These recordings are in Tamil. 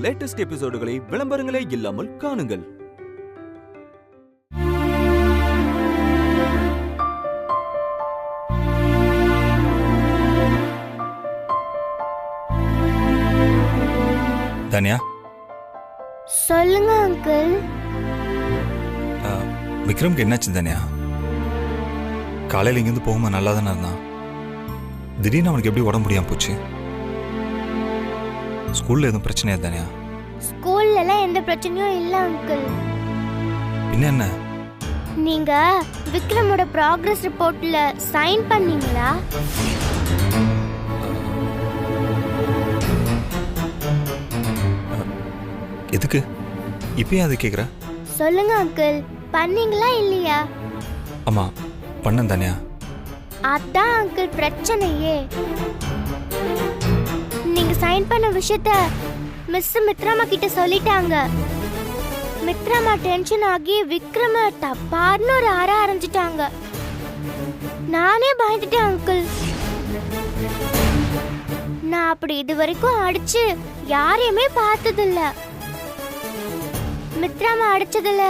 லேட்டஸ்ட் எபிசோடுகளை விளம்பரங்களே இல்லாமல் காணுங்கள். தனியா, சொல்லுங்க அங்கிள். விக்ரம்க்கு என்னாச்சு தனியா? காலையில் இங்கேருந்து போகும்போது நல்லா தானே இருந்தான். திடீர்னு அவனுக்கு எப்படி உடம்பு முடியாம போச்சு? ஸ்கூல்ல எதுவும் பிரச்சனையா தனியா? ஸ்கூல்ல எல்லாம் எந்த பிரச்சனையும் இல்ல அங்கிள். பின்ன என்ன? நீங்க விக்ரமோட ப்ராக்ரஸ் ரிப்போர்ட்ல சைன் பண்ணீங்களா? எதுக்கு இப்பயும் அதை கேட்குற? சொல்லுங்க அங்கிள், பண்ணீங்களா இல்லையா? ஆமா, பண்ணேன் தனியா. அதான் அங்கிள் பிரச்சனையே. நீங்க சைன் பண்ண விஷயத்த மிஸ் மித்ராமா கிட்ட சொல்லிட்டாங்க. மித்ராமா டென்ஷன் ஆகி விக்ரம தப்பார்னு ஒரு அற ஆரம்பிச்சிட்டாங்க. நானே பயந்துட்டேன் அங்கிள். நான் அப்படி இது வரைக்கும் அடிச்சு யாரையுமே பார்த்ததில்ல. மித்ராமா அடிச்சதுல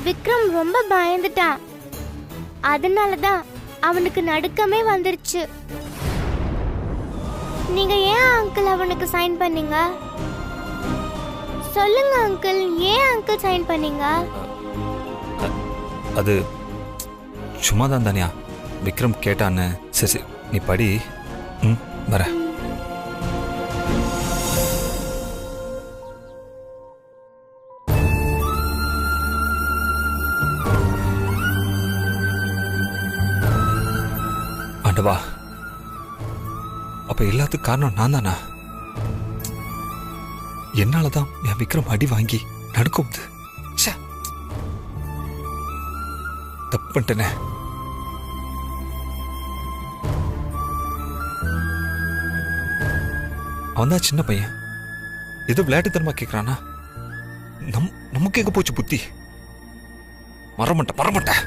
விக்ரம் ரொம்ப பயந்துட்டான். அதனாலதான் அவனுக்கு நடுக்கமே வந்துருச்சு. நீங்க ஏன் அங்கிள் அவனுக்கு சைன் பண்ணீங்க? சொல்லுங்க அங்கிள், ஏன் அங்கிள் சைன் பண்ணீங்க? அது சும்மா தான் தனியா. விக்ரம் கேட்டான்னு. சரி சரி, நீ படி. வர. ஆண்டவா, அப்ப எல்லாத்துக்கும் காரணம் நான் தானா? என்னாலதான் என் விக்ரம் அடி வாங்கி நடுக்கும். தப்பு பண்ணிட்டேனே. அவன் தான் சின்ன பையன், ஏதோ விளையாட்டுத்தனமா கேட்கிறானா? நமக்கு எங்க போச்சு புத்தி? மறமாட்டேன்.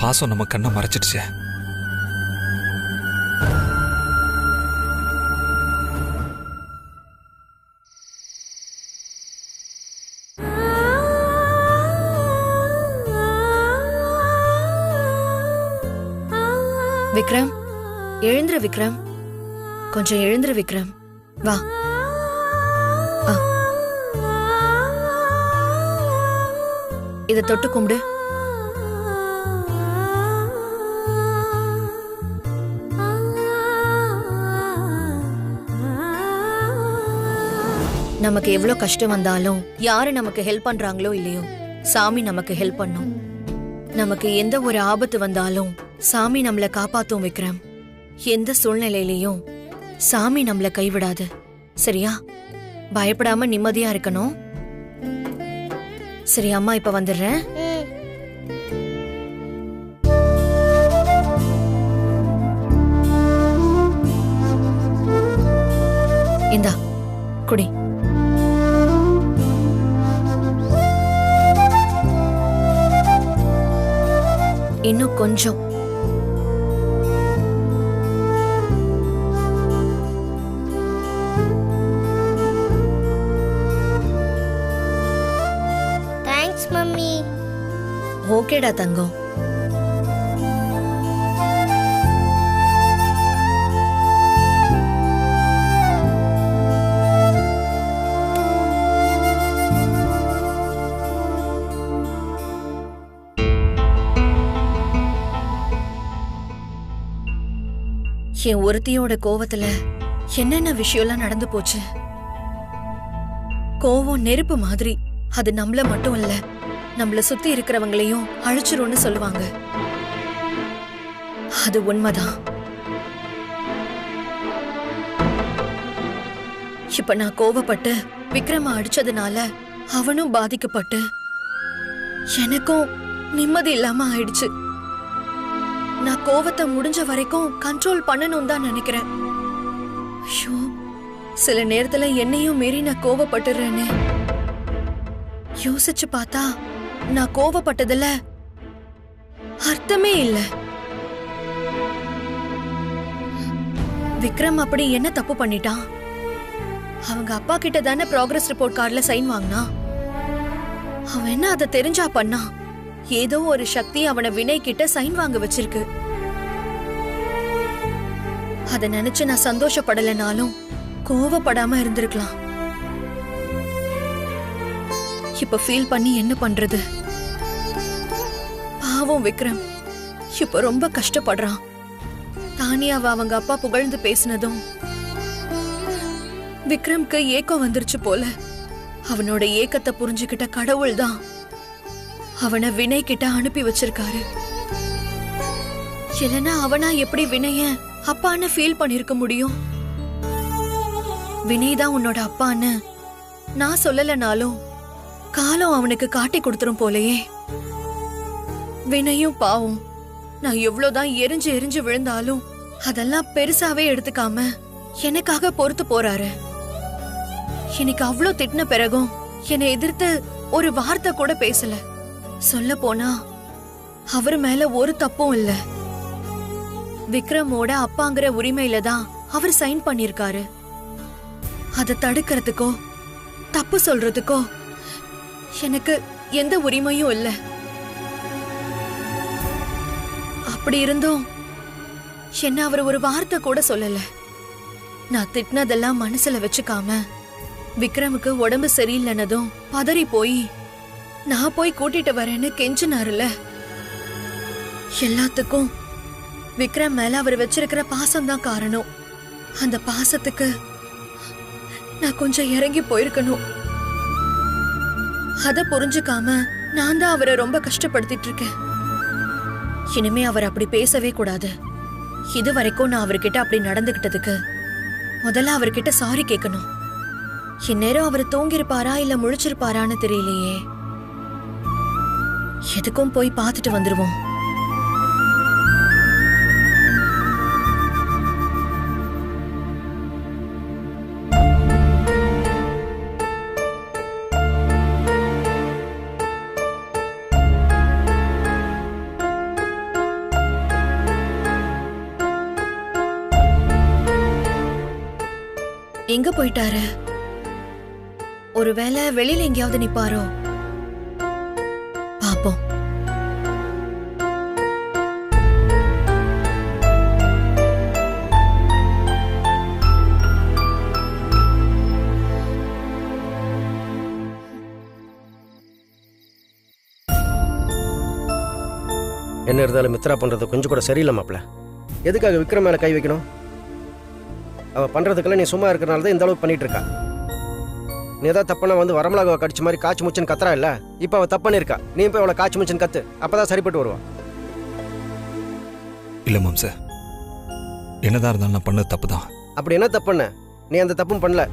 பாசம் நம்ம கண்ணை மறைச்சிடுச்சே. விக்ரம், எழுந்துரு விக்ரம், கொஞ்சம் எழுந்துரு விக்ரம், வா. இத தொட்டு கும்பிடு. நமக்கு எவ்வளவு கஷ்டம் வந்தாலும் யாரு நமக்கு ஹெல்ப் பண்றாங்களோ இல்லையோ, சாமி நமக்கு ஹெல்ப் பண்ணும். நமக்கு எந்த ஒரு ஆபத்து வந்தாலும் சாமி நம்மள காப்பாத்தும் விக்ரம். எந்த சூழ்நிலையிலையும் சாமி நம்மள கைவிடாது. சரியா? பயப்படாம நிம்மதியா இருக்கணும். சரி, அம்மா இப்ப வந்துடுறேன். இந்தா குடி. இன்னும் கொஞ்சம். Thanks mummy. ஓகேடா தங்கம். என் ஒருத்தியோட கோவத்துல என்னென்ன விஷயம்லாம் நடந்து போச்சு. கோவம் நெருப்பு மாதிரி. அது நம்மள மட்டும் இல்ல, நம்மள சுத்தி இருக்கிறவங்களையும் அழிச்சிரும்னு சொல்லுவாங்க. அது உண்மைதான். இப்ப நான் கோவப்பட்டு விக்ரம அடிச்சதுனால அவனும் பாதிக்கப்பட்டு எனக்கும் நிம்மதி இல்லாம ஆயிடுச்சு. நான் கோவத்தை முடிஞ்ச வரைக்கும் கண்ட்ரோல் பண்ணணும் தான் நினைக்கிறேன். ஐயோ, சில நேரத்துல என்னையும் மீறி நான் கோவப்பட்டுறேனே. யோசிச்சு பார்த்தா நான் கோவப்பட்டதுல அர்த்தமே இல்ல. விக்ரம் அப்படி என்ன தப்பு பண்ணிட்டான்? அவங்க அப்பா கிட்ட தானே ப்ராக்ரஸ் ரிப்போர்ட் கார்டுல சைன் வாங்கினா. அவன் என்ன அதை தெரிஞ்சா பண்ணா? ஏதோ ஒரு சக்தி அவனை வினய் கிட்ட சைன் வாங்க வச்சிருக்கு. அத நினைச்சு நான் சந்தோஷப்படலைனாலும் கோவப்படாம இருந்திருக்கலாம். இப்ப ஃபீல் பண்ணி என்ன பண்றது? பாவம் விக்ரம் இப்ப ரொம்ப கஷ்டப்படுறான். தானியாவ அவங்க அப்பா புகழ்ந்து பேசினதும் விக்ரம்க்கு ஏக்கம் வந்துருச்சு போல. அவனோட ஏக்கத்தை புரிஞ்சுக்கிட்ட கடவுள் தான் அவனை வினய் கிட்ட அனுப்பி வச்சிருக்காரு. இல்லனா அவனா எப்படி வினய அப்பான்னு ஃபீல் பண்ணிருக்க முடியும்? வினய் தான் உன்னோட அப்பான்னு நான் சொல்லலனாலும் காலம் அவனுக்கு காட்டி கொடுத்துரும் போலயே. வினயும் பாவம், நான் எவ்வளவுதான் எரிஞ்சு எரிஞ்சு விழுந்தாலும் அதெல்லாம் பெருசாவே எடுத்துக்காம எனக்காக பொறுத்து போறாரு. எனக்கு அவ்வளவு திட்டின பிறகும் என்னை எதிர்த்து ஒரு வார்த்தை கூட பேசல. சொல்ல போனா அவர் மேல ஒரு தப்பும் இல்ல. விக்ரமோட அப்பாங்கிற உரிமையில தான் அவர் சைன் பண்ணிருக்காரு. அதை தடுக்கிறதுக்கோ தப்பு சொல்றதுக்கோ எனக்கு எந்த உரிமையும் இல்ல. அப்படி இருந்தும் என்ன அவர் ஒரு வார்த்தை கூட சொல்லல. நான் திட்டினதெல்லாம் மனசுல வச்சுக்காம விக்ரமுக்கு உடம்பு சரியில்லைன்னதும் பதறி போய் நான் போய் கூட்டிட்டு வரேன்னு கெஞ்சினாருல. எல்லாத்துக்கும் விக்ரம் மேல அவர் வச்சிருக்கிற பாசம் தான் காரணம். அந்த பாசத்துக்கு நான் கொஞ்சம் இறங்கி போயிருக்கணும். அத புரிஞ்சுக்காம நான் தான் அவரை ரொம்ப கஷ்டப்படுத்திட்டு இருக்கேன். இனிமே அவர் அப்படி பேசவே கூடாது. இது வரைக்கும் நான் அவர்கிட்ட அப்படி நடந்துகிட்டதுக்கு முதல்ல அவர்கிட்ட சாரி கேட்கணும். இந்நேரம் அவர் தூங்கிருப்பாரா இல்ல முழிச்சிருப்பாரான்னு தெரியலையே. எதுக்கும் போய் பார்த்துட்டு வந்துருவோம். எங்க போயிட்டாரு? ஒருவேளை வெளியில எங்கேயாவது நிப்பாரோ? பாப்போம். என்ன இருந்தாலும் மித்ரா பண்றது கொஞ்சம் கூட சரியில்லை மாப்ள. எதுக்காக விக்ரம் மேல கை வைக்கணும்? அவ பண்றதுக்கெல்லாம் நீ சும்மா இருக்கிறனால தான் இந்த அளவுக்கு பண்ணிட்டு இருக்கா. நீ ஏதாவது தப்புனா வந்து வரமிளகாவை கடிச்ச மாதிரி காய்ச்சி முச்சுன்னு கத்துறா இல்ல. இப்ப அவ தப்பு பண்ணிருக்கா. நீ போய் அவளை காய்ச்சி முச்சுன்னு கத்து, அப்பதான் சரிப்பட்டு வருவா. இல்ல மாம் சார், என்னதான் இருந்தாலும் நான் பண்ணது தப்பு தான். அப்படி என்ன தப்பு பண்ண? நீ அந்த தப்பும் பண்ணல.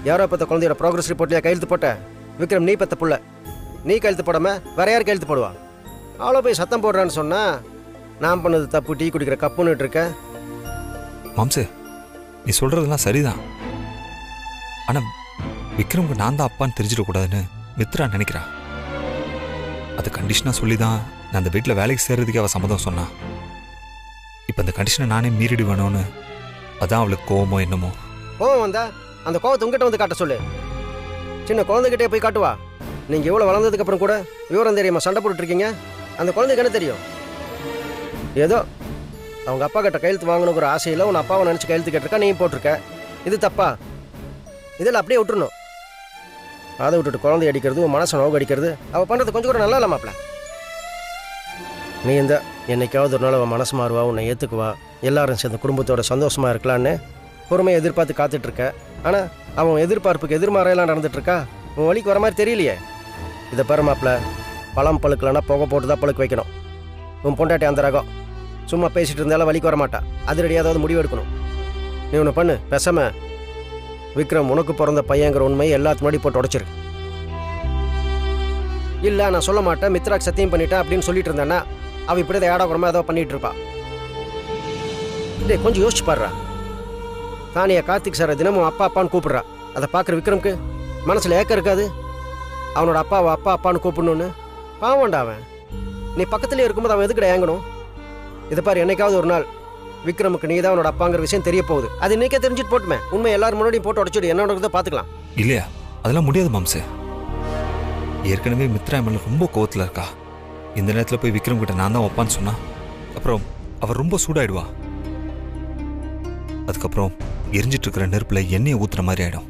யாரோ பத்த குழந்தையோட ப்ராக்ரஸ் ரிப்போர்ட்லயா கையெழுத்து போட்ட? விக்ரம் நீ பத்த புள்ள. நீ கையெழுத்து போடாம வேற யார் கையெழுத்து போடுவா? அவ்வளோ போய் சத்தம் போடுறான்னு சொன்னா நான் பண்ணது தப்பு, டீ குடிக்கிற கப்புன்னு இருக்க. மாம்சே, நீ சொல்றதெல்லாம் சரிதான். ஆனா விக்ரமுக்கு நான் தான் அப்பான்னு தெரிஞ்சிடக்கூடாதுன்னு மித்ரா நினைக்கிறா. அது கண்டிஷனா சொல்லி தான் நான் அந்த வீட்டில் வேலைக்கு சேர்றதுக்கே அவள் சம்மதம் சொன்னான். இப்போ அந்த கண்டிஷனை நானே மீறிடுவேணும்னு அதான் அவளுக்கு கோவமோ என்னமோ. கோவம் வந்தா அந்த கோவத்தை உங்ககிட்ட வந்து காட்ட சொல்லு. சின்ன குழந்தைகிட்டே போய் காட்டுவா. நீங்கள் இவ்வளோ வளர்ந்ததுக்கு அப்புறம் கூட விவரம் தெரியுமா சண்டை போட்டுருக்கீங்க? அந்த குழந்தைக்கு என்ன தெரியும்? ஏதோ அவங்க அப்பா கிட்ட கையெழுத்து வாங்கணுங்கிற ஆசையில் உன் அப்பாவை நினச்சி கையெழுத்து கேட்டிருக்கா, நீ போட்டிருக்க. இது தப்பா? இதெல்லாம் அப்படியே விட்டுருணும். அதை விட்டுட்டு குழந்தை அடிக்கிறது, உன் மனசை நோவு அடிக்கிறது அவள் பண்ணுறது கொஞ்சம் கூட நல்லா இல்லை மாப்ள. நீ இந்த என்னைக்காவது ஒரு நாள் அவன் மனசு மாறுவா, உன்னை ஏற்றுக்குவா, எல்லாரும் சேர்ந்த குடும்பத்தோட சந்தோஷமாக இருக்கலான்னு பொறுமையை எதிர்பார்த்து காத்துட்ருக்க. ஆனால் அவன் எதிர்பார்ப்புக்கு எதிர்மாறையெல்லாம் நடந்துட்டுருக்கா. உன் வழிக்கு வர மாதிரி தெரியலையே. இதை பாரு மாப்ள, பழம் பழுக்கலன்னா புகை போட்டு தான் பழுக்க வைக்கணும். உன் பொண்டாட்டி அந்த ரகம். சும்மா பேசிட்டு இருந்தாலும் வலிக்கு வர மாட்டா. அதிரடி ஏதாவது முடிவு எடுக்கணும். நீ ஒன்று பண்ணு, பேசாம விக்ரம் உனக்கு பிறந்த பையங்கிற உண்மையை எல்லாத்து முன்னாடி போட்டு உடைச்சிரு. இல்லை நான் சொல்ல மாட்டேன், மித்ராக்கு சத்தியம் பண்ணிட்டேன் அப்படின்னு சொல்லிட்டு இருந்தானா அவள் இப்படி தான் ஏடாகுறமா ஏதோ பண்ணிட்டு இருப்பா. இதே கொஞ்சம் யோசிச்சு பாடுறா. தானியா கார்த்திக் சாரை தினமும் அப்பா அப்பான்னு கூப்பிடுறா. அதை பார்க்குற விக்ரமுக்கு மனசில் ஏக்கம் இருக்காது? அவனோட அப்பாவை அப்பா அப்பான்னு கூப்பிடணுன்னு. பாவண்டா அவன். நீ பக்கத்துலேயே இருக்கும்போது அவன் எதுக்கிட்ட ஏங்கணும்? இதை பாரு, என்னைக்காவது ஒரு நாள் விக்ரமுக்கு நீ தான் அவனோட அப்பாங்கிற விஷயம் தெரிய போகுது. அது இன்னைக்கே தெரிஞ்சுட்டு போட்டுமே. உண்மை எல்லாரும் முன்னாடியும் போட்டு உடச்சிடு, என்ன நடக்குதோ பார்த்துக்கலாம். இல்லையா, அதெல்லாம் முடியாது மாம்சே. ஏற்கனவே மித்ரா மேல ரொம்ப கோவத்தில் இருக்கா. இந்த நேரத்தில் போய் விக்ரம் கிட்ட நான் தான் வைப்பான்னு சொன்னா அப்புறம் அவர் ரொம்ப சூடாயிடுவா. அதுக்கப்புறம் எரிஞ்சிட்டு இருக்கிற நெருப்புல எண்ணெயை ஊத்துற மாதிரி ஆயிடும்.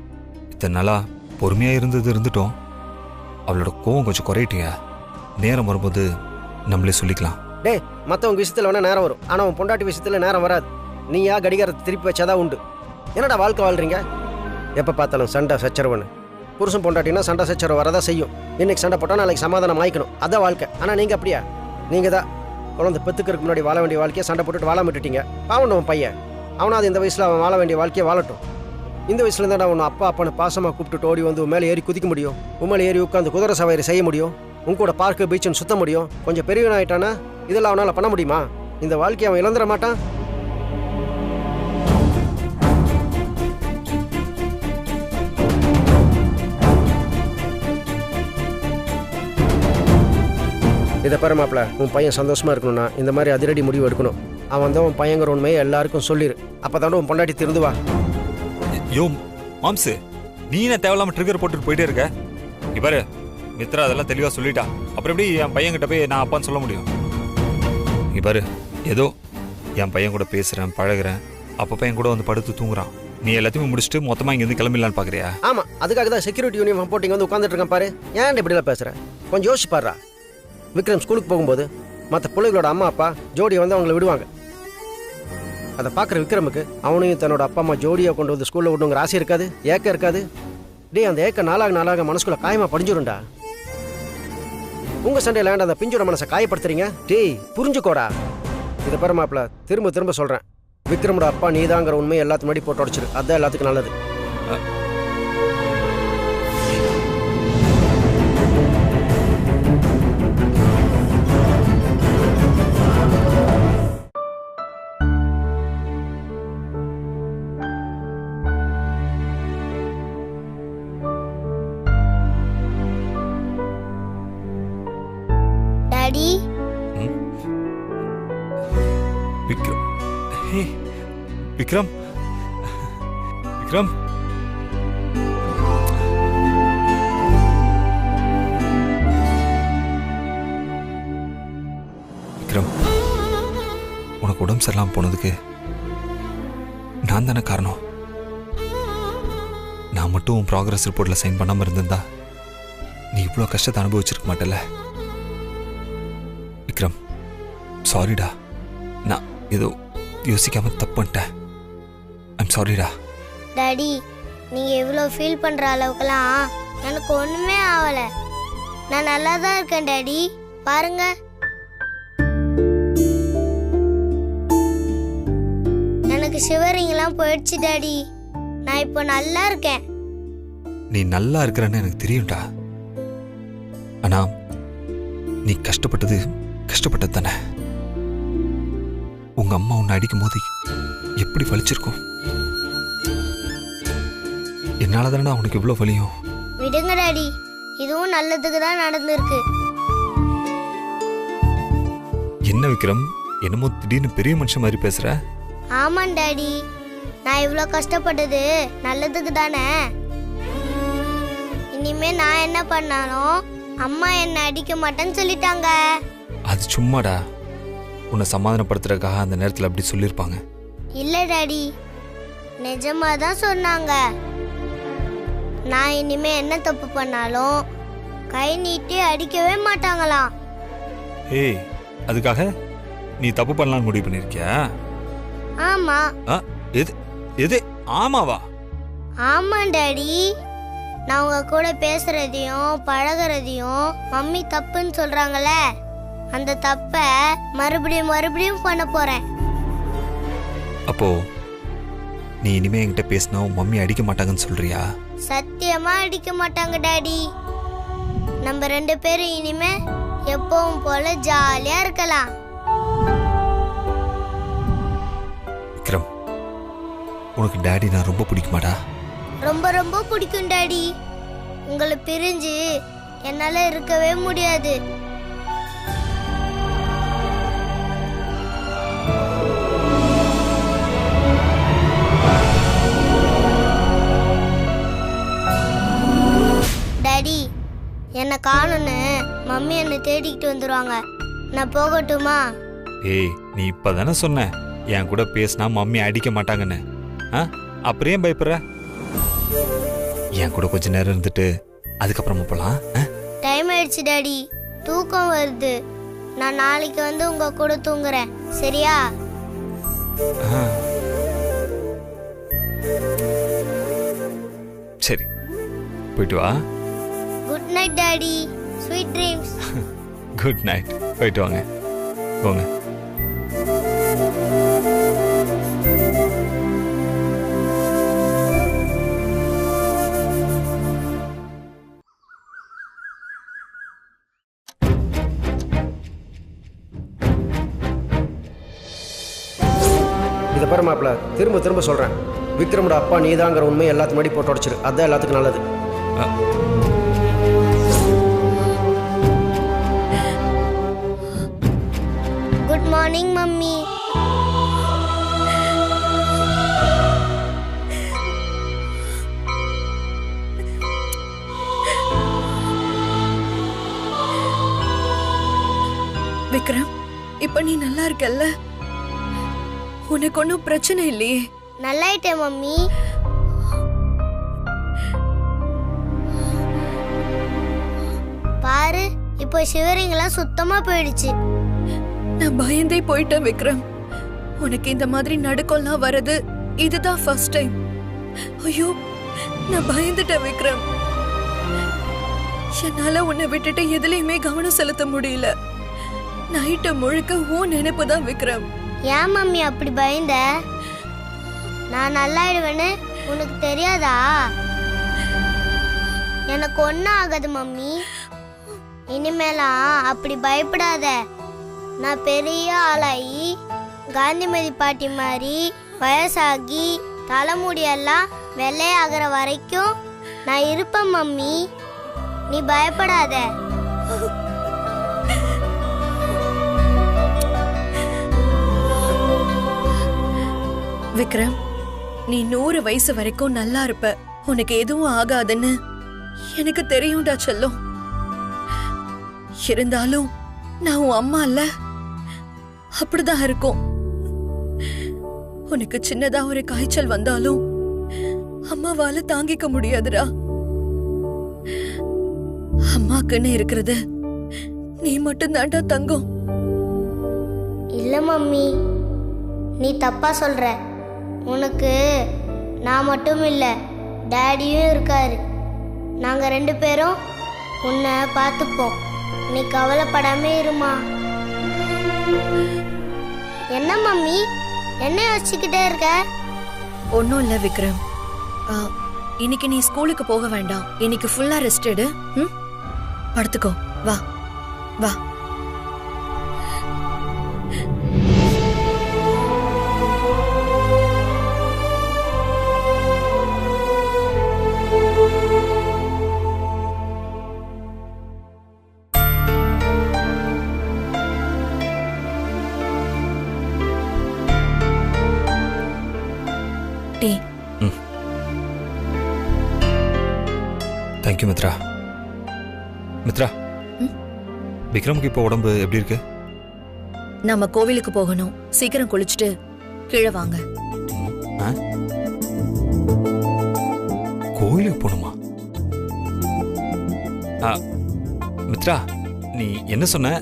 இத்தனை நாளா பொறுமையா இருந்துட்டோம். அவளோட கோவம் கொஞ்சம் குறையிட்டியா, நேரம் வரும்போது நம்மளே சொல்லிக்கலாம். டே, மற்றவங்க விஷயத்தில் வேணா நேரம் வரும், ஆனால் உன் பொண்டாட்டி விஷயத்தில் நேரம் வராது. நீயா கடிகாரத்தை திருப்பி வச்சாதான் உண்டு. என்னடா வாழ்க்கை வாழ்றீங்க? எப்போ பார்த்தாலும் சண்டை சச்சரவுன்னு. புருஷன் பொண்டாட்டினா சண்டை சச்சரவு வரதான் செய்யும். இன்னைக்கு சண்டை போட்டால் நாளைக்கு சமாதானம் ஆயிக்கணும், அதான் வாழ்க்கை. ஆனால் நீங்கள் அப்படியா? நீங்கள் தான் குழந்தை பெத்துக்கிறதுக்கு முன்னாடி வாழ வேண்டிய வாழ்க்கையை சண்டை போட்டுட்டு வாழ விட்டுட்டீங்க. பாவண்ட உன் பையன், அவனாவது இந்த வயசில் அவன் வாழ வேண்டிய வாழ்க்கையை வாழட்டும். இந்த வயசுல இருந்தா உன் அப்பா அப்பான்னு பாசமாக கூப்பிட்டு ஓடி வந்து உன் மேலே ஏறி குதிக்க முடியும், உன் மேலே ஏறி உட்காந்து குதிரை சவாரி செய்ய முடியும், உன் கூட பார்க்கு பீச்சுன்னு சுத்த முடியும். கொஞ்சம் பெரியவன் ஆயிட்டானா இதெல்லாம் அவனால் பண்ண முடியுமா? இந்த வாழ்க்கையை அவன் இழந்துட மாட்டான். இதை பாரு மாப்பிள்ள, உன் பையன் சந்தோஷமா இருக்கணும்னா இந்த மாதிரி அதிரடி முடிவு எடுக்கணும். அவன் தான் உன் பையங்கிற உண்மையை எல்லாருக்கும் சொல்லிடு. அப்பதான் உன் பொண்டாட்டி திருந்துவா. யோ மாம்சு, நீ என்ன தேவையில்லாம ட்ரிகர் போட்டுட்டு போயிட்டே இருக்க? இவரு மித்ரா அதெல்லாம் தெளிவா சொல்லிட்டா, அப்புறம் எப்படி என் பையன் கிட்ட போய் நான் அப்பான்னு சொல்ல முடியும்? இவரு ஏதோ என் பையன் கூட பேசுறேன் பழகுறேன், அப்ப பையன் கூட வந்து படுத்து தூங்குறான். நீ எல்லாத்தையும் முடிச்சுட்டு மொத்தமா இங்க இருந்து கிளம்பிடலான்னு பாக்குறியா? ஆமா, அதுக்காக தான் செக்யூரிட்டி யூனிஃபார்ம் போட்டு இங்க வந்து உட்காந்துட்டு இருக்கான் பாரு. ஏன் இப்படி எல்லாம் பேசுற? கொஞ்சம் யோசிச்சு பாருடா. விக்ரம் ஸ்கூலுக்கு போகும்போது மற்ற பிள்ளைகளோட அம்மா அப்பா ஜோடியை வந்து அவங்கள விடுவாங்க. அதை பார்க்குற விக்ரமுக்கு அவனையும் தன்னோட அப்பா அம்மா ஜோடியை கொண்டு வந்து ஸ்கூலில் விடணுங்கிற ஆசை இருக்காது, ஏக்கம் இருக்காது. டே, அந்த ஏக்கம் நாளாக மனசுக்குள்ள காயமா படிஞ்சிரும்டா. உங்க சண்டையில் வேண்டாம் அந்த பிஞ்சோட மனசை காயப்படுத்துறீங்க. டேய், புரிஞ்சுக்கோடா. இதை பாரு மாப்பிள்ள, திரும்ப சொல்றேன், விக்ரமோட அப்பா நீதாங்கிற உண்மையை எல்லாத்துக்கு முன்னாடி போட்டு உடச்சிரு, அதுதான் எல்லாத்துக்கும் நல்லது. டாடி, விக்ரம், ஹே விக்ரம், விக்ரம், விக்ரம், உனக்கு உடம்பு சரியில்லாம போனதுக்கு நான் தானே காரணம். நான் மட்டும் உன் ப்ராக்ரஸ் ரிப்போர்ட்ல சைன் பண்ணாம இருந்திருந்தா நீ இவ்வளோ கஷ்டத்தை அனுபவிச்சிருக்க மாட்டல. விக்ரம், சாரிடா, நான் ஏதோ யோசிக்காம தப்பு பண்ணிட்டேன். ஐம் சாரிடா. டாடி, நீங்க இவ்வளோ ஃபீல் பண்ற அளவுக்குலாம் எனக்கு ஒண்ணுமே ஆகல. நான் நல்லா தான் இருக்கேன் டாடி, பாருங்க. எனக்கு ஷிவரிங்லாம் போயிடுச்சு டாடி, நான் இப்போ நல்லா இருக்கேன். நீ நல்லா இருக்கிறன்னு எனக்கு தெரியும்டா. ஆனா நீ கஷ்டப்பட்டது தானே. உங்க அம்மா உன்னை அடிக்கும் போது எப்படி வலிச்சிருக்கும்? என்னால தானே உனக்கு இவ்வளவு வலியும். விடுங்க டாடி, இதுவும் நல்லதுக்கு தான் நடந்திருக்கு. என்ன விக்ரம், என்னமோ திடீர்னு பெரிய மனுஷன் மாதிரி பேசுற? ஆமாம் டாடி, நான் இவ்வளோ கஷ்டப்பட்டது நல்லதுக்கு தானே. இனிமே நான் என்ன பண்ணாலும் அம்மா என்ன அடிக்க மாட்டேன்னு சொல்லிட்டாங்க. அது சும்மாடா, உன்னை சமாதானப்படுத்துறதுக்காக அந்த நேரத்தில் அப்படி சொல்லியிருப்பாங்க. இல்லை டாடி, நிஜமா தான் சொன்னாங்க. நான் இனிமே என்ன தப்பு பண்ணாலும் கை நீட்டி அடிக்கவே மாட்டாங்களாம். ஏய், அதுக்காக நீ தப்பு பண்ணலாம்னு முடிவு பண்ணிருக்கியா? ஆமா. எது எது ஆமாவா? ஆமா டாடி, நான் உங்க கூட பேசுறதையும் பழகுறதையும் மம்மி தப்புன்னு சொல்றாங்களே, அந்த தப்ப மறுபடியும் பண்ண போறேன். அப்போ நீ இனிமே என்கிட்ட பேசினா மம்மி அடிக்க மாட்டாங்கன்னு சொல்றியா? சத்தியமா அடிக்க மாட்டாங்க டாடி. நம்ம 2 பேரும் இனிமே எப்பவும் போல ஜாலியா இருக்கலாம். விக்ரம், உனக்கு டாடி நான் ரொம்ப பிடிக்குமாடா? ரொம்ப பிடிக்கும் டாடி. உங்களை பிரிஞ்சு என்னால இருக்கவே முடியாது. காணுன்னு மம்மி என்னை தேடிக்கிட்டு வந்துருவாங்க. நான் போகட்டுமா? ஏய், நீ இப்பதானே சொன்ன என் கூட பேசினா மம்மி அடிக்க மாட்டாங்கன்னு. அப்புறம் ஏன் பயப்படுற? என் கூட கொஞ்ச நேரம் இருந்துட்டு அதுக்கப்புறமா போலாம். டைம் ஆயிடுச்சு டாடி, தூக்கம் வருது. நான் நாளைக்கு வந்து உங்க கூட தூங்குறேன், சரியா? சரி, போயிட்டு வா. Good night daddy, sweet dreams. Good night, போயிட்டு வாங்க, போங்க. இதை பாரு மாப்பிள்ள, திரும்ப திரும்ப சொல்கிறேன், விக்ரமோட அப்பா நீதாங்கிற உண்மை எல்லாத்துக்கு முன்னாடி போட்டு உடச்சிரு. அதுதான் எல்லாத்துக்கும் நல்லது. Good morning mummy. விக்ரம், இப்ப நீ நல்லா இருக்கல்ல? உனக்கு ஒன்னும் பிரச்சனை இல்லையே? நல்லாயிட்டேன் மம்மி. பாரு, இப்போ ஷிவரிங்லாம் சுத்தமா போயிடுச்சு. நான் பயந்தே போயிட்டேன் விக்ரம். உனக்கு இந்த மாதிரி நடுக்கம்லாம் வரது இதுதான் ஃபர்ஸ்ட் டைம். ஐயோ, நான் பயந்துட்டேன் விக்ரம். என்னால உன்னை விட்டுட்டு எதுலயுமே கவனம் செலுத்த முடியல. நைட்டு முழுக்க உன் நினைப்பு தான் விக்ரம். ஏன் மம்மி அப்படி பயந்த? நான் நல்லாயிடுவேன்னு உனக்கு தெரியாதா? எனக்கு ஒன்றும் ஆகாது மம்மி. இனிமேலாம் அப்படி பயப்படாத. நான் பெரிய ஆளாகி காந்திமதி பாட்டி மாதிரி வயசாகி தலைமுடியெல்லாம் வெள்ளையாகிற வரைக்கும் நான் இருப்பேன் மம்மி. நீ பயப்படாத. விக்ரம், நீ 100 வயசு வரைக்கும் நல்லா இருப்ப. உனக்கு எதுவும் ஆகாதுன்னு எனக்கு தெரியும்டா செல்லம். இருந்தாலும் நான் உன் அம்மா இல்ல, அப்படிதான் இருக்கும். உனக்கு சின்னதா ஒரு காய்ச்சல் வந்தாலும் அம்மாவால தாங்கிக்க முடியாதுடா. அம்மாக்குன்னு இருக்கிறது நீ மட்டும் தாண்டா தங்கம். இல்ல மம்மி, நீ தப்பா சொல்ற. உனக்கு நான் மட்டும் இல்லை, டேடியும் இருக்காரு. நாங்கள் 2 பேரும் உன்னை பார்த்துப்போம். நீ கவலைப்படாம இருமா. என்ன மம்மி, என்ன யோசிச்சுக்கிட்டே இருக்க? ஒன்னும் இல்ல விக்ரம். இன்னைக்கு நீ ஸ்கூலுக்கு போக வேண்டாம். இன்னைக்கு ஃபுல்லா ரெஸ்ட் எடு. படுத்துக்கோ. வா வா. தேங்க்யூ மித்ரா. மித்ரா, விக்ரமுக்கு இப்போ உடம்பு எப்படி இருக்கு? நம்ம கோவிலுக்கு போகணும். சீக்கிரம் குளிச்சுட்டு கீழே வாங்க. கோவிலுக்கு போகணுமா? மித்ரா, நீ என்ன சொன்ன?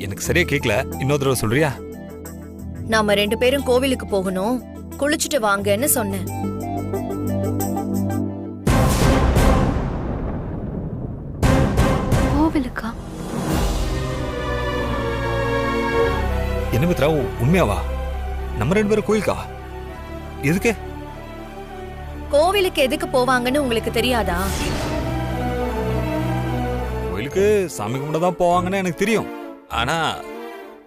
எனக்கு சரியா கேட்கல. இன்னொரு தடவை சொல்றியா? நாம 2 பேரும் கோவிலுக்கு போகணும், குளிச்சுட்டு வாங்கன்னு சொன்னேன். கோவிலுக்கா? என்ன மித்ரா, உண்மையாவா? நம்ம 2 பேரும் கோயிலுக்கா? எதுக்கு? கோவிலுக்கு எதுக்கு போவாங்கன்னு உங்களுக்கு தெரியாதா? கோயிலுக்கு சாமி கும்பிட தான் போவாங்கன்னு எனக்கு தெரியும். ஆனா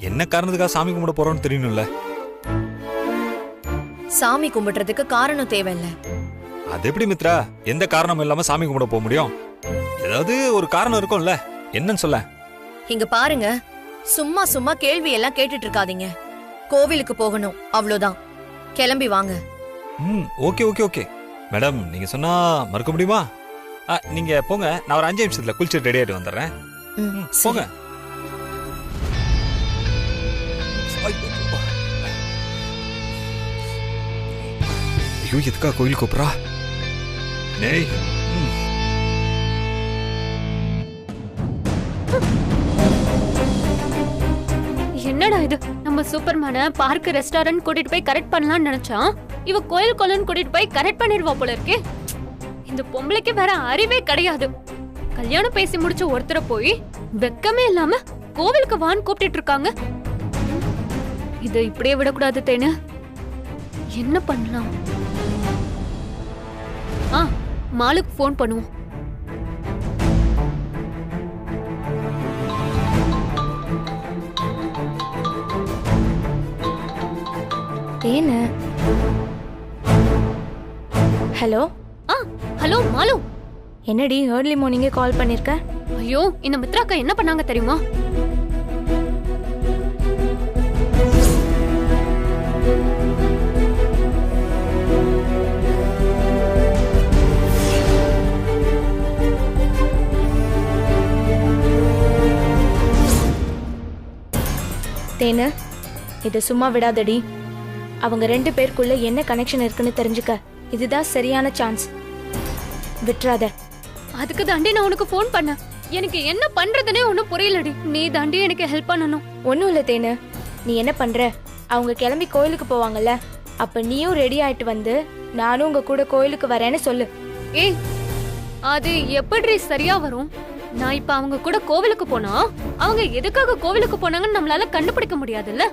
என்ன காரணத்துக்காக சாமி கும்பிட போறோம்னு தெரியணும்ல. சாமி கும்பிடுறதுக்கு காரணம் தேவையில்ல. அது எப்படி மித்ரா, எந்த காரணமும் இல்லாம சாமி கும்பிட போக முடியும்? ஏதாவது ஒரு காரணம் இருக்கும்ல, என்னன்னு சொல்ல. இங்க பாருங்க, சும்மா சும்மா கேள்வி எல்லாம் கேட்டுட்டு இருக்காதீங்க. கோவிலுக்கு போகணும், அவ்வளவுதான். கிளம்பி வாங்க. ஓகே ஓகே ஓகே மேடம், நீங்க சொன்னா மறுக்க முடியுமா? நீங்க போங்க, நான் ஒரு 5 நிமிஷத்துல குளிச்சு ரெடி ஆயிட்டு வந்துடுறேன். போங்க. ஐயோ, எதுக்கா கோயில் கூப்பிட்றா? நெய். என்னடா இது? நம்ம சூப்பர்மேனை பார்க் ரெஸ்டாரண்ட் கூட்டிட்டு போய் கரெக்ட் பண்ணலாம்னு நினைச்சா இவ கோயில் கொலன்னு கூட்டிட்டு போய் கரெக்ட் பண்ணிடுவா போல இருக்கே. இந்த பொம்பளைக்கு வேற அறிவே கிடையாது. கல்யாணம் பேசி முடிச்ச ஒருத்தரை போய் வெக்கமே இல்லாம கோவிலுக்கு வான்னு கூப்பிட்டு இருக்காங்க. இதை இப்படியே விடக்கூடாது தேனு. என்ன பண்ணலாம்? மாலுக்கு போன் பண்ணுவோம். தேனு. ஹலோ. ஹலோ மாலு. என்னடி ஏர்லி மார்னிங்கே கால் பண்ணிருக்க? ஐயோ, இந்த மித்ராக்கா என்ன பண்ணாங்க தெரியுமா? தேனு, இதை சும்மா விடாதடி. அவங்க 2 பேருக்குள்ள என்ன கனெக்ஷன் இருக்குன்னு தெரிஞ்சுக்க இதுதான் சரியான சான்ஸ். விட்டுறாத. அதுக்கு தாண்டி நான் உனக்கு போன் பண்ணேன். எனக்கு என்ன பண்றதுனே ஒன்னும் புரியலடி. நீ தாண்டி எனக்கு ஹெல்ப் பண்ணணும். ஒன்றும் இல்லை தேனு, நீ என்ன பண்ற? அவங்க கிளம்பி கோயிலுக்கு போவாங்கல்ல, அப்ப நீயும் ரெடி ஆயிட்டு வந்து நானும் உங்க கூட கோயிலுக்கு வரேன்னு சொல்லு. ஏய், அது எப்படி சரியா வரும்? நான் இப்ப அவங்க கூட கோவிலுக்கு போனா அவங்க எதுக்காக கோவிலுக்கு போனாங்கன்னு நம்மளால கண்டுபிடிக்க முடியாதுல்ல.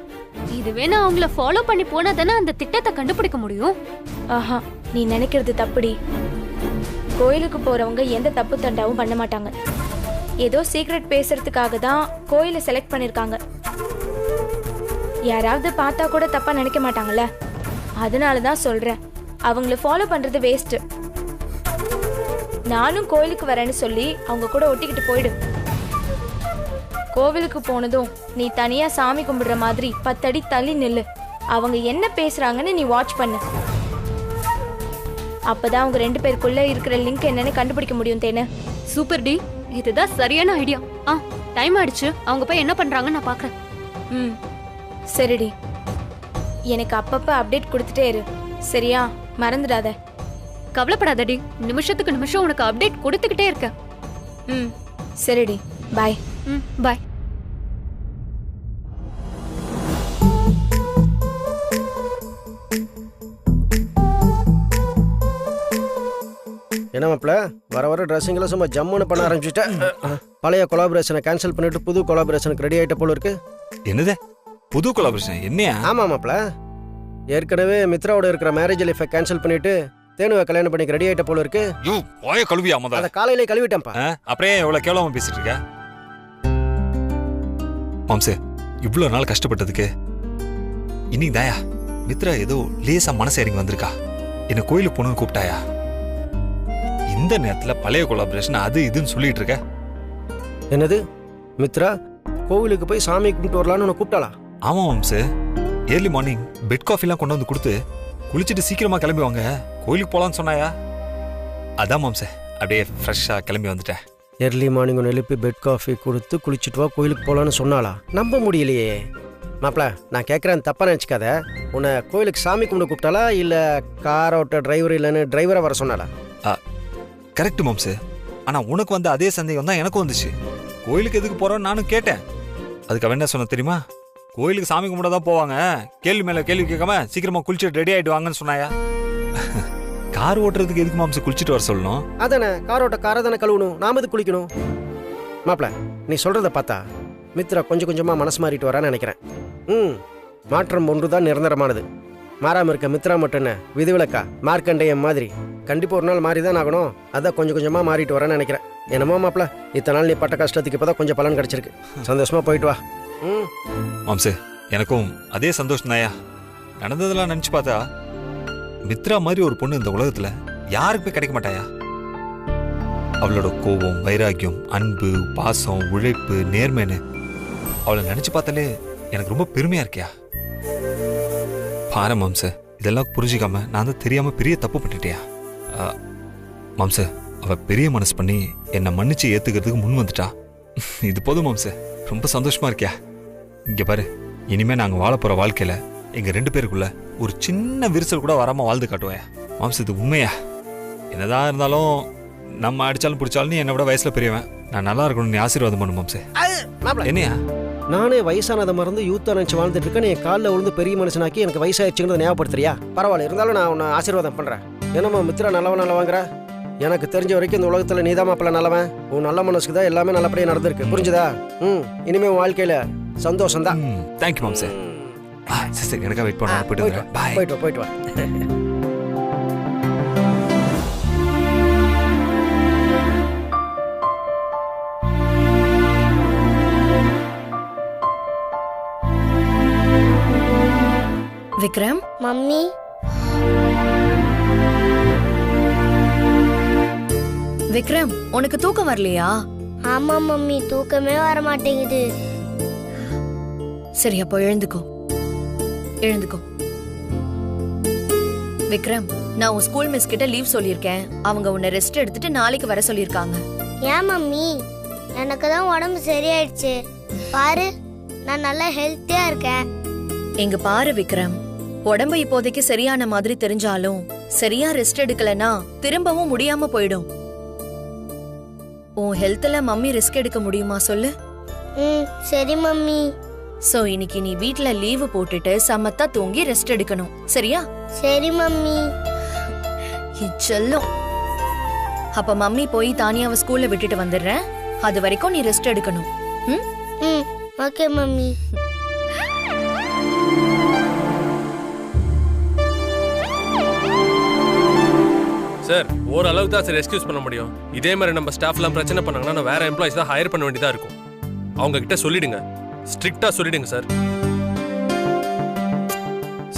இதுவே நான் அவங்கள ஃபாலோ பண்ணி போனா தானே அந்த திட்டத்தை கண்டுபிடிக்க முடியும். ஆஹா, நீ நினைக்கிறது தப்புடி. கோயிலுக்கு போறவங்க எந்த தப்பு தண்டாவும் பண்ண மாட்டாங்க. ஏதோ சீக்ரெட் பேசுறதுக்காக தான் கோயிலை செலக்ட் பண்ணிருக்காங்க. யாராவது பார்த்தா கூட தப்பா நினைக்க மாட்டாங்கல்ல. அதனாலதான் சொல்றேன், அவங்கள ஃபாலோ பண்றது வேஸ்ட். நானும் கோயிலுக்கு வரேன்னு சொல்லி அவங்க கூட ஒட்டிக்கிட்டு போயிடு. கோவிலுக்கு போனதும் நீ தனியா சாமி கும்பிடுற மாதிரி 10 அடி தள்ளி நில்லு. அவங்க என்ன பேசுறாங்கன்னு நீ வாட்ச் பண்ணு. அப்பதான் அவங்க 2 பேருக்குள்ள இருக்கிற லிங்க் என்னன்னு கண்டுபிடிக்க முடியும் தேனு. சூப்பர் டி, இதுதான் சரியான ஐடியா. டைம் ஆயிடுச்சு, அவங்க போய் என்ன பண்றாங்கன்னு நான் பாக்குறேன். சரிடி, எனக்கு அப்பப்ப அப்டேட் கொடுத்துட்டே இரு, சரியா? மறந்துடாத. கவலைப்படாதடி, நிமிஷத்துக்கு நிமிஷம் உனக்கு அப்டேட் கொடுத்துக்கிட்டே இருக்க. சரிடி, பாய். பாய். என்ன மாப்பிள்ள, வர வர ட்ரெஸ்ஸிங்கில் சும்மா ஜம்முன்னு பண்ண ஆரம்பிச்சுட்டேன். பழைய கொலாபரேஷனை கேன்சல் பண்ணிட்டு புது கொலாபரேஷனுக்கு ரெடி ஆகிட்ட போல இருக்கு. என்னது புது கொலாபரேஷன்? என்னையா? ஆமா மாப்பிள்ள, ஏற்கனவே மித்ராவோட இருக்கிற மேரேஜ் லைஃபை கேன்சல் பண்ணிட்டு தேனுவை கல்யாணம் பண்ணிக்க ரெடி ஆகிட்ட போல இருக்கு. வாய கழுவியா முதல்ல? அதை காலையிலே கழுவிட்டேன்ப்பா. அப்படியே எவ்வளவு கேவலமா பேசிட்டு இருக்க மாம்சே. இவ்வளவு நாள் கஷ்டப்பட்டதுக்கு இன்னைக்கு தாயா மித்ரா ஏதோ லேசா மனசு இறங்கி வந்திருக்கா. என்ன கோயிலுக்கு போகணும்னு கூப்பிட்டாயா? இந்த நேரத்துல பழைய கொலாபரேஷன் அது இதுன்னு சொல்லிட்டு இருக்க. என்னது, மித்ரா கோவிலுக்கு போய் சாமி கும்பிட்டு வரலான்னு உன்னை கூப்பிட்டாளா? ஆமா மாம்சு, ஏர்லி மார்னிங் பெட் காஃபி எல்லாம் கொண்டு வந்து கொடுத்து குளிச்சுட்டு சீக்கிரமா கிளம்பி வாங்க கோயிலுக்கு போலான்னு சொன்னாயா? அதான் மாம்சே, அப்படியே ஃப்ரெஷ்ஷா கிளம்பி வந்துட்டேன். ஏர்லி மார்னிங் ஒன்று எழுப்பி பெட் காஃபி கொடுத்து குளிச்சுட்டு வா கோயிலுக்கு போகலான்னு சொன்னாளா? நம்ப முடியலையே மாப்பிள்ள. நான் கேட்குறேன், தப்பா நினச்சிக்காத. உன்னை கோயிலுக்கு சாமி கும்பிட கூப்பிட்டாளா இல்லை கார் ஓட்ட டிரைவர் இல்லைன்னு டிரைவரை வர சொன்னாளா? கரெக்ட் மாம்சு, ஆனா உனக்கு வந்து அதே சந்தேகம் தான் எனக்கும் வந்துச்சு. கோயிலுக்கு எதுக்கு போறோன்னு நானும் கேட்டேன். அதுக்கு அவன் என்ன சொன்ன தெரியுமா? கோயிலுக்கு சாமி கும்பிட தான் போவாங்க, கேள்வி மேல கேள்வி கேட்காம சீக்கிரமா குளிச்சுட்டு ரெடி ஆயிட்டு வாங்கன்னு சொன்னாயா? கார் ஓட்டுறதுக்கு எதுக்கு மாம்சு குளிச்சுட்டு வர சொல்லணும்? அதானே, கார் ஓட்ட காரை தானே கழுவணும், நாம எதுக்கு குளிக்கணும்? மாப்பிள்ள, நீ சொல்றத பார்த்தா மித்ரா கொஞ்சம் கொஞ்சமா மனசு மாறிட்டு வரான்னு நினைக்கிறேன். மாற்றம் ஒன்றுதான் நிரந்தரமானது. மாறாம இருக்க மித்ரா மட்டும் என்ன விதிவிலக்கா? மார்க்கண்டேயம் மாதிரி கண்டிப்பா ஒரு நாள் மாறிதான் ஆகணும். அதான் கொஞ்சம் கொஞ்சமா மாறிட்டு வரேன்னு நினைக்கிறேன். என்னமோ மாப்பிள்ள, இத்தனை நாள் நீ பட்ட கஷ்டத்துக்கு இப்பதான் கொஞ்சம் பலன் கிடைச்சிருக்கு. சந்தோஷமா போயிட்டு வா. மாம்சு, எனக்கும் அதே சந்தோஷம் தாயா. நடந்ததெல்லாம் நினைச்சு பார்த்தா மித்ரா மாதிரி ஒரு பொண்ணு இந்த உலகத்துல யாருக்குமே கிடைக்க மாட்டாயா? அவளோட கோபம், வைராக்கியம், அன்பு, பாசம், உழைப்பு, நேர்மைன்னு அவளை நினைச்சு பார்த்தாலே எனக்கு ரொம்ப பெருமையா இருக்கியா. பாரு மாம்சு, இதெல்லாம் புரிஞ்சிக்காம நான் தான் தெரியாம பெரிய தப்பு பண்ணிட்டியா. மாம்சு, அவ பெரிய மனசு பண்ணி என்னை மன்னிச்சு ஏத்துக்கிறதுக்கு முன் வந்துட்டா. இது போதும் மாம்சே, ரொம்ப சந்தோஷமா இருக்கியா? இங்க பாரு, இனிமே நாங்க வாழ போற வாழ்க்கையில எங்க 2 பேருக்குள்ள ஒரு சின்ன விரிசல் கூட வராம வாழ்ந்து காட்டுவேன் மாம்சே. இது உண்மையா? என்னதான் இருந்தாலும் நம்ம அடிச்சாலும் பிடிச்சாலும் நீ என்னை விட வயசுல பெரியவன். நான் நல்லா இருக்கணும், நீ ஆசீர்வாதம் பண்ணு மாம்சே. என்னையா? நானே வயசானதை மறந்து யூத்தா நினைச்சு வாழ்ந்துட்டு இருக்கேன். என் காலில் விழுந்து பெரிய மனுஷனாக்கி எனக்கு வயசாயிடுச்சுங்கிறத ஞாபகப்படுத்துறியா? பரவாயில்ல, இருந்தாலும் நான் உன்னை ஆசீர்வாதம் பண்றேன். என்னம்மா மித்ரா நல்லவன் நல்லவாங்கிற? எனக்கு தெரிஞ்ச வரைக்கும் இந்த உலகத்துல நீதான் மாப்பிள்ள நல்லவன். உன் நல்ல மனசுக்கு தான் எல்லாமே நல்லபடியா நடந்திருக்கு. புரிஞ்சுதா? இனிமே உன் வாழ்க்கையில சந்தோஷம் தான். தேங்க்யூ மாம்சே. சரி, எனக்கா வெயிட் பண்ண. போயிட்டு வா. விக்ரம். மம்மி, விக்ரம், உனக்கு தூக்கம் வரலையா? ஆமா மம்மி, தூக்கமே வர மாட்டேங்குது. சரி, அப்போ எழுந்துக்கோ. விக்ரம், நான் உன் ஸ்கூல் மிஸ் கிட்ட லீவ் சொல்லியிருக்கேன். அவங்க உன்னை ரெஸ்ட் எடுத்துட்டு நாளைக்கு வர சொல்லியிருக்காங்க. ஏன் மம்மி? எனக்கு தான் உடம்பு சரியாயிடுச்சு. பாரு, நான் நல்லா ஹெல்த்தியா இருக்கேன். எங்க பாரு விக்ரம், உடம்பு இப்போதைக்கு சரியான மாதிரி தெரிஞ்சாலும் சரியா ரெஸ்ட் எடுக்கலனா திரும்பவும் முடியாம போயிடும். உன் ஹெல்த்ல மம்மி ரிஸ்க் எடுக்க முடியுமா சொல்லு? சரி மம்மி. சோ இன்னைக்கு நீ வீட்ல லீவு போட்டுட்டு சமத்தா தூங்கி ரெஸ்ட் எடுக்கணும், சரியா? சரி மம்மி. செல்லும். அப்ப மம்மி போய் தானியாவை ஸ்கூல்ல விட்டுட்டு வந்துடுறேன். அது வரைக்கும் நீ ரெஸ்ட் எடுக்கணும். Okay mummy. சார், ஓரளவுக்கு தான் சார் எக்ஸ்கியூஸ் பண்ண முடியும். இதே மாதிரி நம்ம ஸ்டாஃப்லாம் பிரச்சனை பண்ணாங்கன்னா நான் வேற எம்ப்ளாயிஸ் தான் ஹையர் பண்ண வேண்டியதா இருக்கும். அவங்க கிட்ட சொல்லிடுங்க, ஸ்ட்ரிக்டா சொல்லிடுங்க சார்.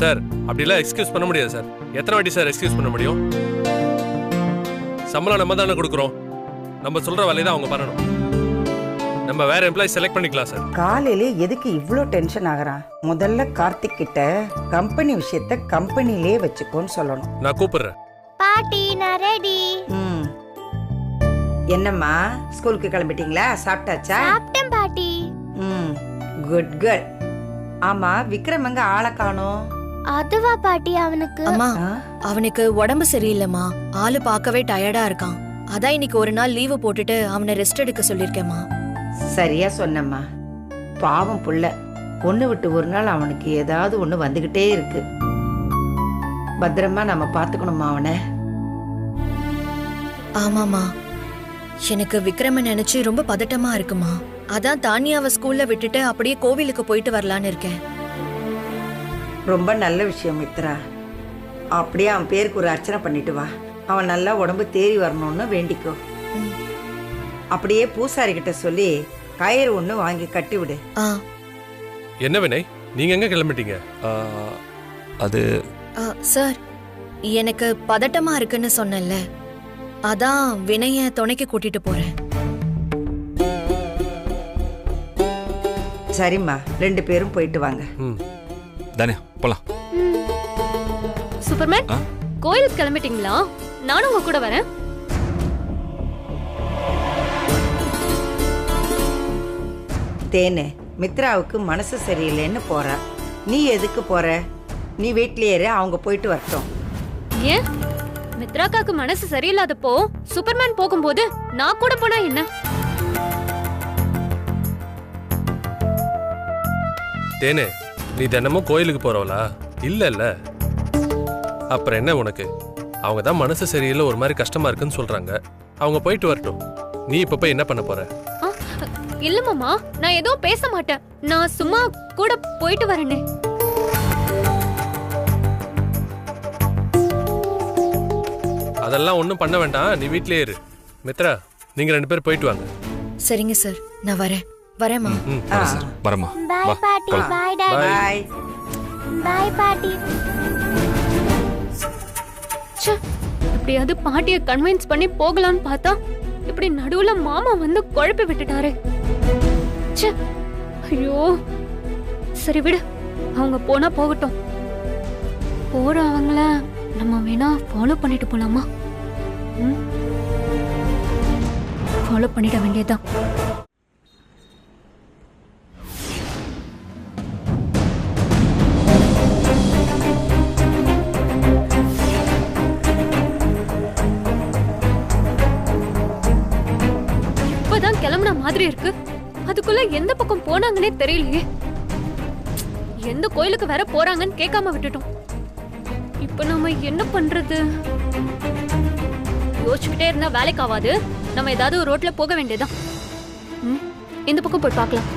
சார், அப்படிலாம் எக்ஸ்கியூஸ் பண்ண முடியாது சார். எத்தனை வாட்டி சார் எக்ஸ்கியூஸ் பண்ண முடியும்? சம்பளம் நம்ம தானே கொடுக்குறோம். நம்ம சொல்ற வேலையை தான் அவங்க பண்ணணும். நம்ம வேற எம்ப்ளாயிஸ் செலக்ட் பண்ணிக்கலாம் சார். காலையிலே எதுக்கு இவ்ளோ டென்ஷன் ஆகுறான்? முதல்ல கார்த்திக் கிட்ட கம்பெனி விஷயத்த கம்பெனிலே வச்சுக்கோன்னு சொல்லணும். நான் கூப்பிடுறேன். பாட்டி, நான் ரெடி. என்னம்மா, ஸ்கூலுக்கு கிளம்பிட்டீங்களா? சாப்பிட்டாச்சா? சாப்பிட்டேன் பாட்டி. Good girl. ஆமா, விக்ரம் எங்க ஆளை காணோம்? அதுவா பாட்டி, அவனுக்கு அம்மா, அவனுக்கு உடம்பு சரியில்லைம்மா. ஆளு பார்க்கவே டயர்டா இருக்கான். அதான் இன்னைக்கு ஒரு நாள் லீவு போட்டுட்டு அவனை ரெஸ்ட் எடுக்க சொல்லிருக்கேம்மா. சரியா சொன்னம்மா. பாவம் புள்ள, ஒண்ணு விட்டு ஒரு நாள் அவனுக்கு ஏதாவது ஒண்ணு வந்துகிட்டே இருக்கு. பத்திரமா நம்ம பாத்துக்கணுமா அவனை? ஆமாமா, எனக்கு விக்ரம நினைச்சு ரொம்ப பதட்டமா இருக்குமா. அதான் தானியாவை ஸ்கூல்ல விட்டுட்டு அப்படியே கோவிலுக்கு போயிட்டு வரலான்னு இருக்கேன். ரொம்ப நல்ல விஷயம் மித்ரா. அப்படியே அவன் பேருக்கு ஒரு அர்ச்சனை பண்ணிட்டு வா. அவன் நல்லா உடம்பு தேறி வரணும்னு வேண்டிக்கோ. அப்படியே பூசாரி கிட்ட சொல்லி கயிறு ஒண்ணு வாங்கி கட்டி விடு. என்ன வினய், நீங்க எங்க கிளம்பிட்டீங்க? அது சார், எனக்கு பதட்டமா இருக்குன்னு சொன்னேன்ல, அதான் வினய துணைக்கு கூட்டிட்டு போறேன். சரிம்மா, 2 பேரும் போயிட்டு வாங்க. தானே போலாம். சூப்பர்மேன், கோயிலுக்கு கிளம்பிட்டீங்களா? நானும் உங்க கூட வரேன். தேனு, மித்ராவுக்கு மனசு சரியில்லைன்னு போறா. நீ எதுக்கு போற? நீ வீட்லயே இரு, அவங்க போயிட்டு வரட்டும். ஏன்? மித்ராக்காக்கு மனசு சரியில்லாதப்போ சூப்பர்மேன் போகும்போது நான் கூட போனா என்ன? தேனே, நீ தினமும் கோயிலுக்கு போறவளா? இல்ல. அப்புறம் என்ன உனக்கு? அவங்க தான் மனசு சரியில்லை, ஒரு மாதிரி கஷ்டமா இருக்குன்னு சொல்றாங்க. அவங்க போயிட்டு வரட்டும். நீ இப்ப போய் என்ன பண்ண போற? இல்ல மாமா, நான் எதுவும் பேச மாட்டேன். நான் சும்மா கூட போயிட்டு வரேனே. அதெல்லாம் ஒண்ணும் பண்ண வேண்டாம், நீ வீட்லயே இரு. மித்ரா, நீங்க 2 பேரும் போயிட்டு வாங்க. சரிங்க சார், நான் வரேம்மா. வரமா. பாய் பாட்டி. Bye daddy. பாய். பாய் பாட்டி. எப்படியாவது பாட்டியை கன்வின்ஸ் பண்ணி போகலான்னு பார்த்தா இப்படி நடுவுல மாமா வந்து குழப்பி விட்டுட்டாரு. ஐயோ, சரி விடு, அவங்க போனா போகட்டும். போற அவங்கள நம்ம வேணா ஃபாலோ பண்ணிட்டு போலாமா? ஃபாலோ பண்ணிட வேண்டியதுதான். இப்பதான் கிளம்புன மாதிரி இருக்கு. அதுக்குள்ள எந்த பக்கம் போனாங்கன்னே தெரியலையே. எந்த கோயிலுக்கு வேற போறாங்கன்னு கேட்காம விட்டுட்டோம். இப்ப நம்ம என்ன பண்றது? யோசிச்சுக்கிட்டே இருந்தா வேலைக்கு ஆகாது. நம்ம ஏதாவது ஒரு ரோட்ல போக வேண்டியதான். இந்த பக்கம் போய் பார்க்கலாம்.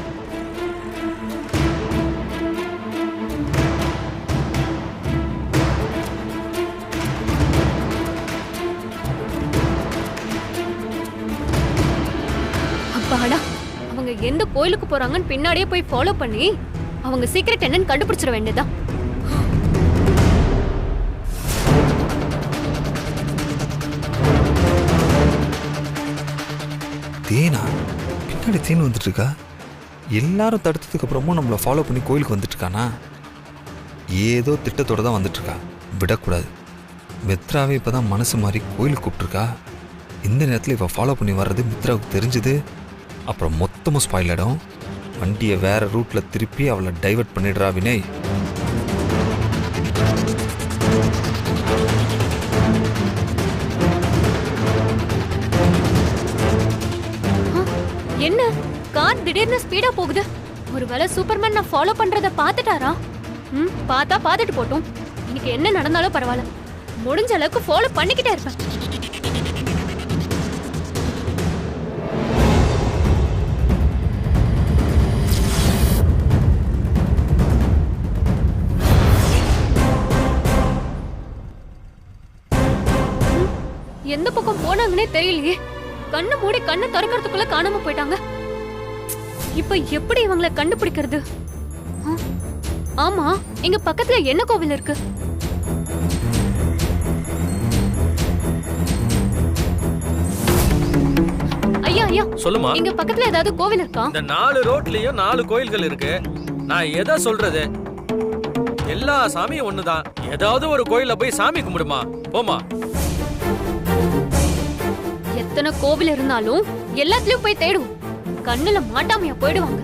அப்பாடா, அவங்க எந்த கோயிலுக்கு போறாங்கன்னு பின்னாடியே போய் ஃபாலோ பண்ணி அவங்க சீக்ரெட் என்னன்னு கண்டுபிடிச்சிட வேண்டியதான். தேனா பின்னாடி தேன் வந்துட்டு இருக்கா. எல்லாரும் தடுத்ததுக்கு அப்புறமும் நம்மளை ஃபாலோ பண்ணி கோயிலுக்கு வந்துட்டு இருக்கானா? ஏதோ திட்டத்தோட தான் வந்துட்டு இருக்கா. விடக்கூடாது. மித்ராவே இப்பதான் மனசு மாறி கோயிலுக்கு கூப்பிட்டுருக்கா. இந்த நேரத்தில் இவ ஃபாலோ பண்ணி வர்றது மித்ராவுக்கு தெரிஞ்சது, அப்புறம் மொத்தமும் ஸ்பாயில் ஆகிடும். வண்டியை வேற ரூட்ல திருப்பி அவளை டைவர்ட் பண்ணிடுறா வினய். என்ன கார் திடீர்னு ஸ்பீடா போகுது? ஒருவேளை சூப்பர்மேன் நான் ஃபாலோ பண்றத பாத்துட்டாரா? பார்த்தா பாத்துட்டு போட்டும். இன்னைக்கு என்ன நடந்தாலும் பரவாயில்ல, முடிஞ்ச அளவுக்கு ஃபாலோ பண்ணிக்கிட்டே இருப்பேன். எந்த பக்கம் போனாங்கன்னே தெரியலையே. கண்ணு மூடி கண்ணு திறக்கிறதுக்குள்ள காணாம போயிட்டாங்க. இப்ப எப்படி இவங்களை கண்டுபிடிக்கிறது? ஆமா, எங்க பக்கத்துல என்ன கோவில் இருக்கு? ஐயா ஐயா, சொல்லுமா. எங்க பக்கத்துல ஏதாவது கோவில் இருக்கா? இந்த 4 ரோட்லயும் 4 கோயில்கள் இருக்கு. நான் எதை சொல்றது? எல்லா சாமியும் ஒண்ணுதான். ஏதாவது ஒரு கோயில்ல போய் சாமி கும்பிடுமா. போமா. எத்தனை கோவில் இருந்தாலும் எல்லாத்துலயும் போய் தேடுவோம். கண்ணுல மாட்டாமையா போயிடுவாங்க.